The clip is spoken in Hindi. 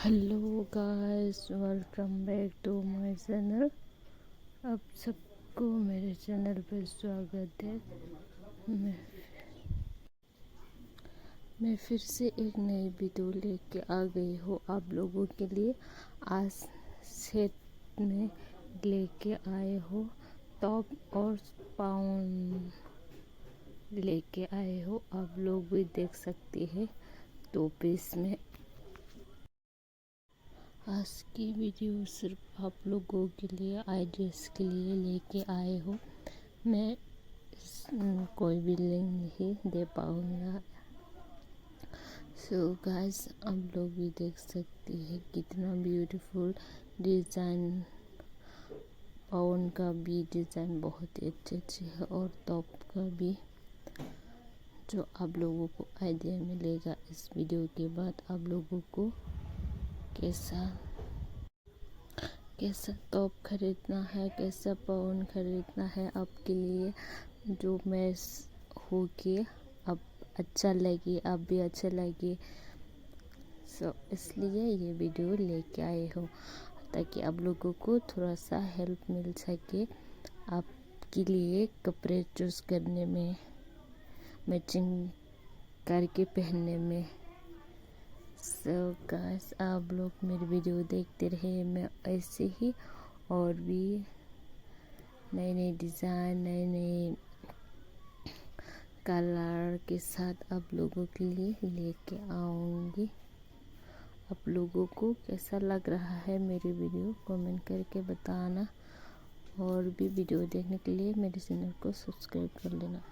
Hello guys, welcome back to my channel. आप सबको मेरे चैनल पर स्वागत है। मैं फिर से एक नई वीडियो लेके आ गई हूँ आप लोगों के लिए। आज सेट में लेके आए हो टॉप और पाउंड लेके आए हो। आप लोग भी देख सकते हैं 2 पीस में। आज की वीडियो सिर्फ आप लोगों के लिए आइडियाज़ के लिए लेके आए हो। मैं कोई भी लिंक नहीं दे पाऊँगा। सो गाइस, आप लोग भी देख सकते हैं कितना ब्यूटीफुल डिज़ाइन। पाउंड का भी डिज़ाइन बहुत ही अच्छे है और टॉप का भी, जो आप लोगों को आइडिया मिलेगा इस वीडियो के बाद। आप लोगों को कैसा टॉप खरीदना है, कैसा पाउंड खरीदना है आपके लिए, जो मैच हो के अब अच्छा लगे, आप भी अच्छा लगे। इसलिए ये वीडियो लेके आए हो ताकि आप लोगों को थोड़ा सा हेल्प मिल सके आपके लिए कपड़े चूज़ करने में, मैचिंग करके पहनने में। सो गाइस, आप लोग मेरी वीडियो देखते रहे। मैं ऐसे ही और भी नए नए डिज़ाइन, नए नए कलर के साथ आप लोगों के लिए लेके आऊँगी। आप लोगों को कैसा लग रहा है मेरी वीडियो, कमेंट करके बताना। और भी वीडियो देखने के लिए मेरे चैनल को सब्सक्राइब कर लेना।